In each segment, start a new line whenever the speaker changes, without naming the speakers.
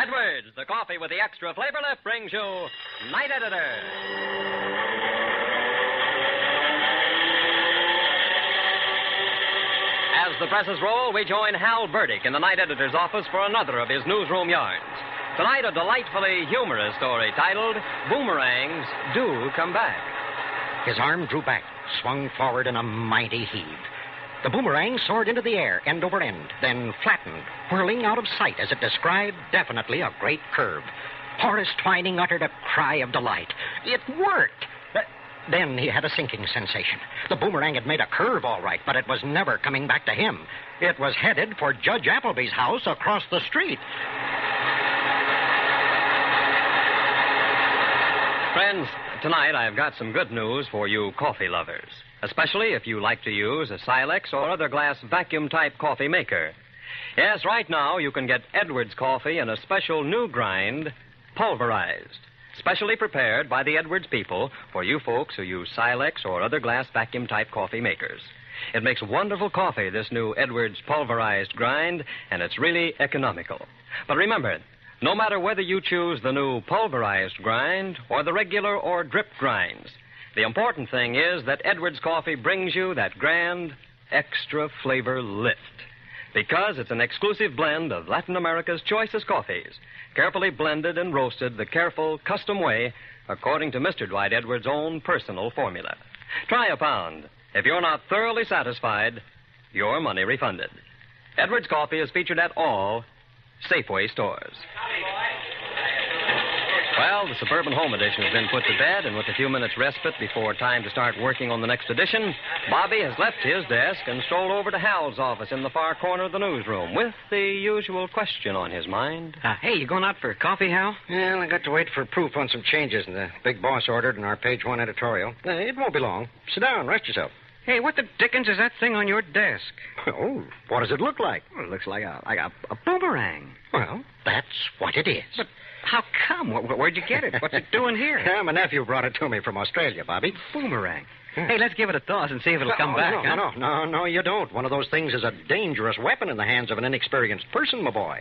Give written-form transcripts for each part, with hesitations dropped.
Edwards, the coffee with the extra flavor lift, brings you Night Editor. As the presses roll, we join Hal Burdick in the Night Editor's office for another of his newsroom yarns. Tonight, a delightfully humorous story titled Boomerangs Do Come Back.
His arm drew back, swung forward in a mighty heave. The boomerang soared into the air, end over end, then flattened, whirling out of sight as it described definitely a great curve. Horace Twining uttered a cry of delight. It worked! Then he had a sinking sensation. The boomerang had made a curve, all right, but it was never coming back to him. It was headed for Judge Appleby's house across the street.
Friends, tonight I've got some good news for you coffee lovers, especially if you like to use a Silex or other glass vacuum-type coffee maker. Yes, right now you can get Edwards coffee in a special new grind, pulverized, specially prepared by the Edwards people for you folks who use Silex or other glass vacuum-type coffee makers. It makes wonderful coffee, this new Edwards pulverized grind, and it's really economical. But remember, no matter whether you choose the new pulverized grind or the regular or drip grinds, the important thing is that Edwards coffee brings you that grand, extra flavor lift. Because it's an exclusive blend of Latin America's choicest coffees, carefully blended and roasted the careful, custom way, according to Mr. Dwight Edwards' own personal formula. Try a pound. If you're not thoroughly satisfied, your money refunded. Edwards coffee is featured at all Safeway stores. Well, the Suburban Home Edition has been put to bed, and with a few minutes respite before time to start working on the next edition, Bobby has left his desk and strolled over to Hal's office in the far corner of the newsroom with the usual question on his mind.
Hey, you going out for coffee, Hal?
Well, I got to wait for proof on some changes the big boss ordered in our page 1 editorial. It won't be long. Sit down, rest yourself.
Hey, what the dickens is that thing on your desk?
Oh, what does it look like?
Well, it looks like a boomerang.
Well, that's what it is.
But how come? Where'd you get it? What's it doing here?
My nephew brought it to me from Australia, Bobby.
Boomerang. Hey, let's give it a toss and see if it'll come back.
No, you don't. One of those things is a dangerous weapon in the hands of an inexperienced person, my boy.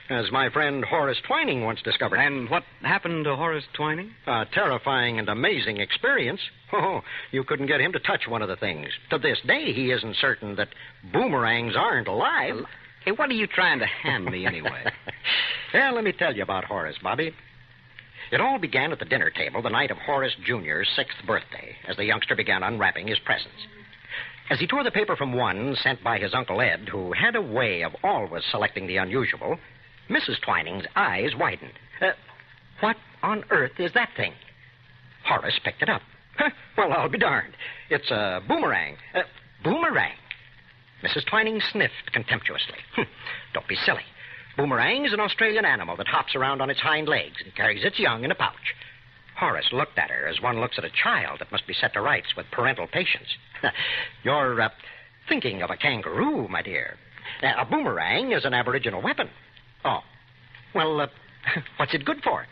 As my friend Horace Twining once discovered.
And what happened to Horace Twining?
A terrifying and amazing experience. Oh, you couldn't get him to touch one of the things. To this day, he isn't certain that boomerangs aren't alive.
Hey, what are you trying to hand me anyway?
Well, let me tell you about Horace, Bobby. It all began at the dinner table the night of Horace Jr.'s 6th birthday, as the youngster began unwrapping his presents. As he tore the paper from one sent by his Uncle Ed, who had a way of always selecting the unusual, Mrs. Twining's eyes widened. What on earth is that thing? Horace picked it up. Well, I'll be darned. It's a boomerang. Boomerang? Mrs. Twining sniffed contemptuously. Don't be silly. Boomerang is an Australian animal that hops around on its hind legs and carries its young in a pouch. Horace looked at her as one looks at a child that must be set to rights with parental patience. You're thinking of a kangaroo, my dear. A boomerang is an aboriginal weapon. Oh. Well, what's it good for?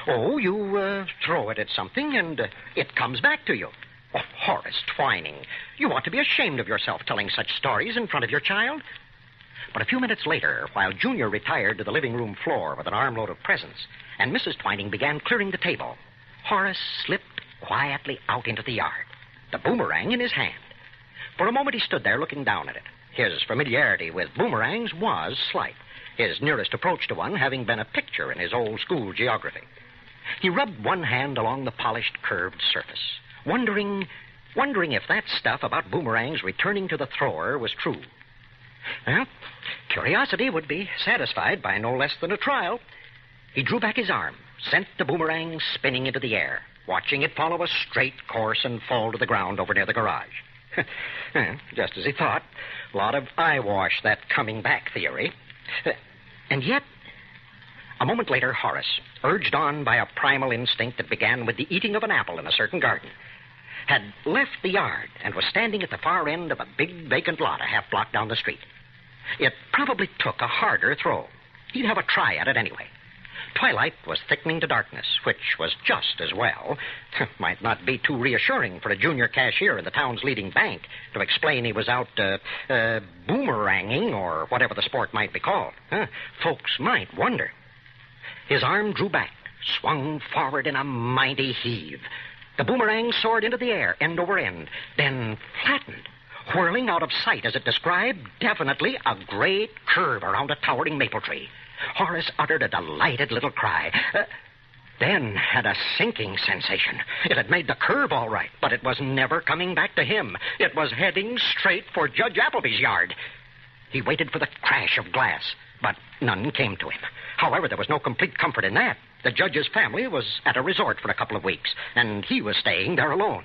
Oh, you throw it at something and it comes back to you. Oh, Horace Twining, you ought to be ashamed of yourself telling such stories in front of your child. But a few minutes later, while Junior retired to the living room floor with an armload of presents, and Mrs. Twining began clearing the table, Horace slipped quietly out into the yard, the boomerang in his hand. For a moment he stood there looking down at it. His familiarity with boomerangs was slight, his nearest approach to one having been a picture in his old school geography. He rubbed one hand along the polished, curved surface, wondering if that stuff about boomerangs returning to the thrower was true. Well, curiosity would be satisfied by no less than a trial. He drew back his arm, sent the boomerang spinning into the air, watching it follow a straight course and fall to the ground over near the garage. Just as he thought. A lot of eyewash, that coming back theory. And yet, a moment later, Horace, urged on by a primal instinct that began with the eating of an apple in a certain garden, had left the yard and was standing at the far end of a big vacant lot a half block down the street. It probably took a harder throw. He'd have a try at it anyway. Twilight was thickening to darkness, which was just as well. Might not be too reassuring for a junior cashier in the town's leading bank to explain he was out boomeranging or whatever the sport might be called. Folks might wonder. His arm drew back, swung forward in a mighty heave. The boomerang soared into the air, end over end, then flattened, whirling out of sight as it described definitely a great curve around a towering maple tree. Horace uttered a delighted little cry, then had a sinking sensation. It had made the curve all right, but it was never coming back to him. It was heading straight for Judge Appleby's yard. He waited for the crash of glass, but none came to him. However, there was no complete comfort in that. The judge's family was at a resort for a couple of weeks, and he was staying there alone.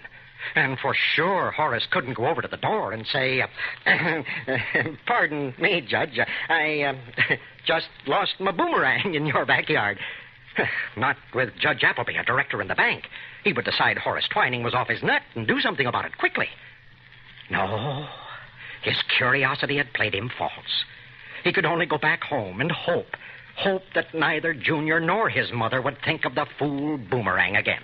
And for sure, Horace couldn't go over to the door and say, pardon me, Judge, I just lost my boomerang in your backyard. Not with Judge Appleby, a director in the bank. He would decide Horace Twining was off his nut and do something about it quickly. No, his curiosity had played him false. He could only go back home and hope that neither Junior nor his mother would think of the fool boomerang again.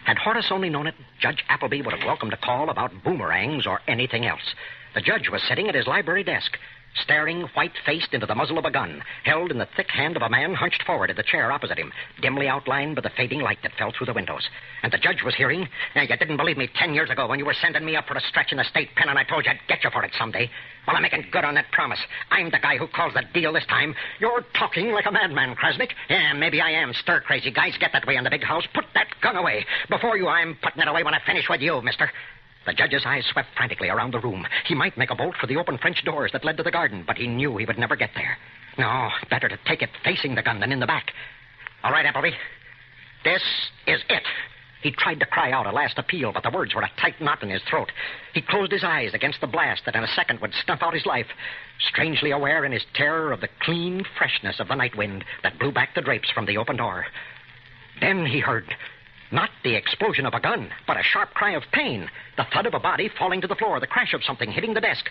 Had Horace only known it, Judge Appleby would have welcomed a call about boomerangs or anything else. The judge was sitting at his library desk, staring white-faced into the muzzle of a gun, held in the thick hand of a man hunched forward in the chair opposite him, dimly outlined by the fading light that fell through the windows. And the judge was hearing, you didn't believe me 10 years ago when you were sending me up for a stretch in the state pen, and I told you I'd get you for it someday. Well, I'm making good on that promise. I'm the guy who calls the deal this time. You're talking like a madman, Krasnick. Yeah, maybe I am stir-crazy. Guys get that way in the big house. Put that gun away. Before you, I'm putting it away when I finish with you, mister. The judge's eyes swept frantically around the room. He might make a bolt for the open French doors that led to the garden, but he knew he would never get there. No, better to take it facing the gun than in the back. All right, Appleby. This is it. He tried to cry out a last appeal, but the words were a tight knot in his throat. He closed his eyes against the blast that in a second would snuff out his life, strangely aware in his terror of the clean freshness of the night wind that blew back the drapes from the open door. Then he heard not the explosion of a gun, but a sharp cry of pain, the thud of a body falling to the floor, the crash of something hitting the desk.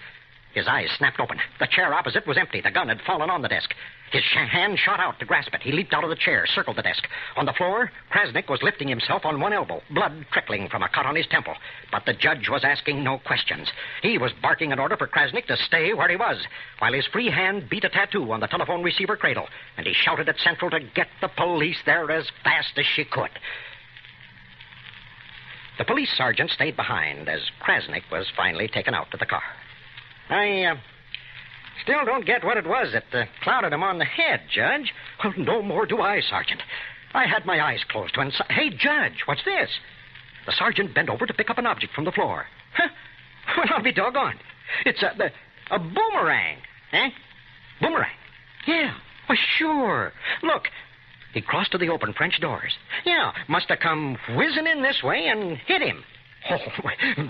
His eyes snapped open. The chair opposite was empty. The gun had fallen on the desk. His hand shot out to grasp it. He leaped out of the chair, circled the desk. On the floor, Krasnick was lifting himself on one elbow, blood trickling from a cut on his temple. But the judge was asking no questions. He was barking an order for Krasnick to stay where he was, while his free hand beat a tattoo on the telephone receiver cradle, and he shouted at Central to get the police there as fast as she could. The police sergeant stayed behind as Krasnick was finally taken out to the car. I still don't get what it was that clouded him on the head, Judge. Well, no more do I, Sergeant. I had my eyes closed when... Hey, Judge, what's this? The sergeant bent over to pick up an object from the floor. Huh? Well, I'll be doggone. It's a boomerang. Eh? Boomerang? Yeah, well, sure. Look, he crossed to the open French doors. Yeah, must have come whizzing in this way and hit him. Oh,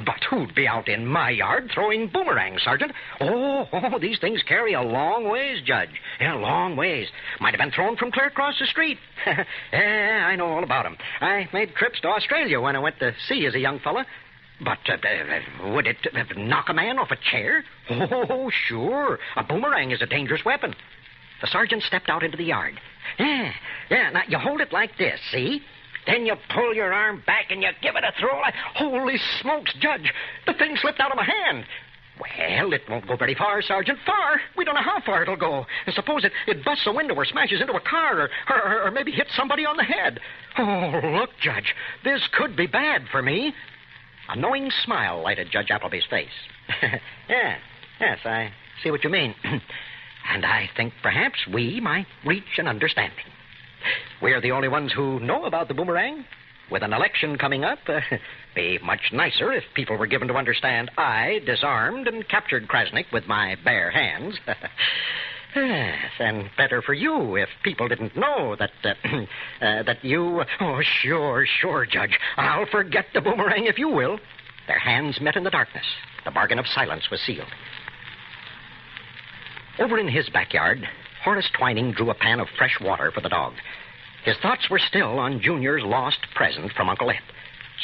but who'd be out in my yard throwing boomerangs, Sergeant? Oh, these things carry a long ways, Judge. Yeah, long ways. Might have been thrown from clear across the street. Yeah, I know all about 'em. I made trips to Australia when I went to sea as a young fella. But would it knock a man off a chair? Oh, sure. A boomerang is a dangerous weapon. The sergeant stepped out into the yard. Yeah, now you hold it like this, see? Then you pull your arm back and you give it a throw. Holy smokes, Judge, the thing slipped out of my hand. Well, it won't go very far, Sergeant. Far? We don't know how far it'll go. And suppose it busts a window or smashes into a car or maybe hits somebody on the head. Oh, look, Judge, this could be bad for me. A knowing smile lighted Judge Appleby's face. Yes, I see what you mean. And I think perhaps we might reach an understanding. We're the only ones who know about the boomerang. With an election coming up, be much nicer if people were given to understand I disarmed and captured Krasnick with my bare hands. Yes, and better for you if people didn't know that you... Oh, sure, Judge. I'll forget the boomerang if you will. Their hands met in the darkness. The bargain of silence was sealed. Over in his backyard, Horace Twining drew a pan of fresh water for the dog. His thoughts were still on Junior's lost present from Uncle Ed.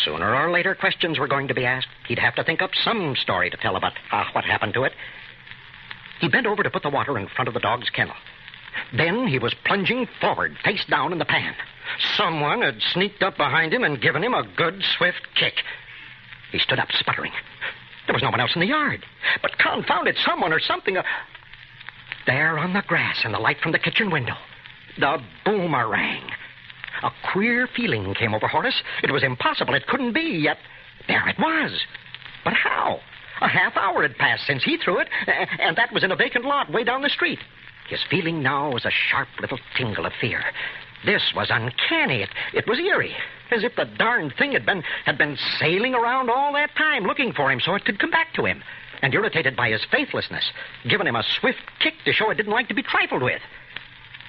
Sooner or later, questions were going to be asked. He'd have to think up some story to tell about what happened to it. He bent over to put the water in front of the dog's kennel. Then he was plunging forward, face down in the pan. Someone had sneaked up behind him and given him a good, swift kick. He stood up, sputtering. There was no one else in the yard. But confound it, someone or something... There on the grass in the light from the kitchen window, The boomerang. A queer feeling came over Horace. It was impossible. It couldn't be, yet there it was. But how? A half hour had passed since he threw it, and that was in a vacant lot way down the street. His feeling now was a sharp little tingle of fear. This was uncanny. It was eerie, as if the darned thing had been sailing around all that time looking for him so it could come back to him, and irritated by his faithlessness, given him a swift kick to show it didn't like to be trifled with.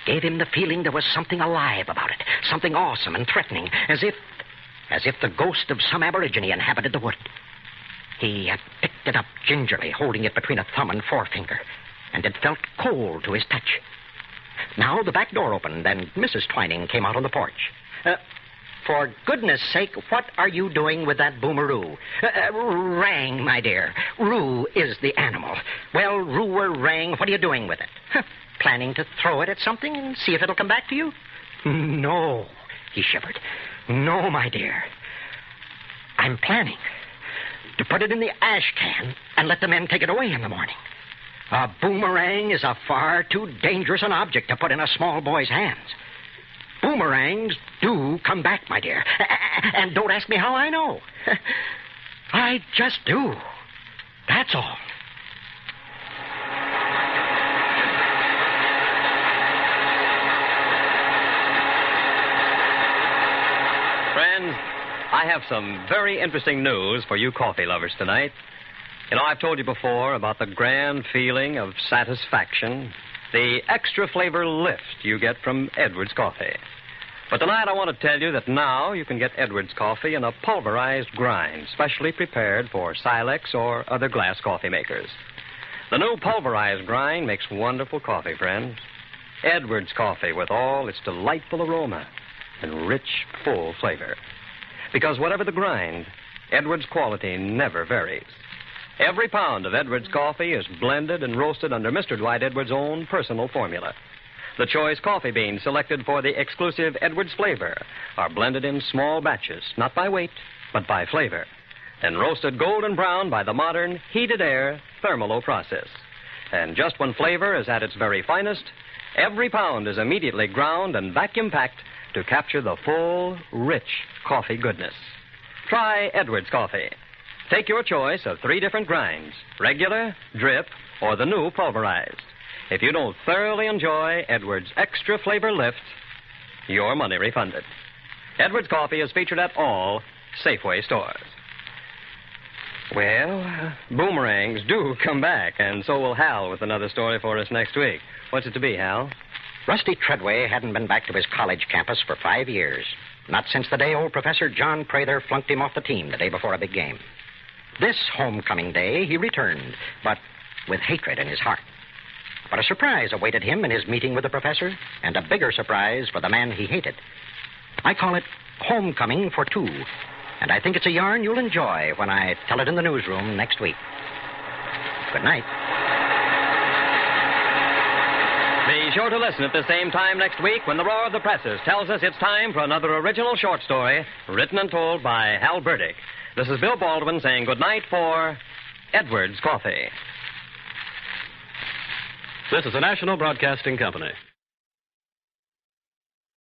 Gave him the feeling there was something alive about it, something awesome and threatening, as if the ghost of some aborigine inhabited the wood. He had picked it up gingerly, holding it between a thumb and forefinger, and it felt cold to his touch. Now the back door opened, and Mrs. Twining came out on the porch. For goodness sake, what are you doing with that boomeroo? Rang, my dear. Roo is the animal. Well, roo or rang, what are you doing with it? Planning to throw it at something and see if it'll come back to you? No, he shivered. No, my dear. I'm planning to put it in the ash can and let the men take it away in the morning. A boomerang is a far too dangerous an object to put in a small boy's hands. Boomerangs do come back, my dear. And don't ask me how I know. I just do. That's all.
Friends, I have some very interesting news for you coffee lovers tonight. You know, I've told you before about the grand feeling of satisfaction, the extra flavor lift you get from Edwards coffee. But tonight I want to tell you that now you can get Edwards coffee in a pulverized grind, specially prepared for Silex or other glass coffee makers. The new pulverized grind makes wonderful coffee, friends. Edwards coffee with all its delightful aroma and rich, full flavor. Because whatever the grind, Edwards quality never varies. Every pound of Edwards coffee is blended and roasted under Mr. Dwight Edwards' own personal formula. The choice coffee beans selected for the exclusive Edwards flavor are blended in small batches, not by weight, but by flavor, and roasted golden brown by the modern heated air thermalo process. And just when flavor is at its very finest, every pound is immediately ground and vacuum-packed to capture the full, rich coffee goodness. Try Edwards coffee. Take your choice of 3 different grinds, regular, drip, or the new pulverized. If you don't thoroughly enjoy Edwards Extra Flavor Lift, your money refunded. Edwards coffee is featured at all Safeway stores. Well, boomerangs do come back, and so will Hal with another story for us next week. What's it to be, Hal?
Rusty Treadway hadn't been back to his college campus for 5 years. Not since the day old Professor John Prather flunked him off the team the day before a big game. This homecoming day, he returned, but with hatred in his heart. But a surprise awaited him in his meeting with the professor, and a bigger surprise for the man he hated. I call it Homecoming for Two, and I think it's a yarn you'll enjoy when I tell it in the newsroom next week. Good night.
Be sure to listen at the same time next week when the roar of the presses tells us it's time for another original short story written and told by Hal Burdick. This is Bill Baldwin saying good night for Edwards Coffee.
This is the National Broadcasting Company.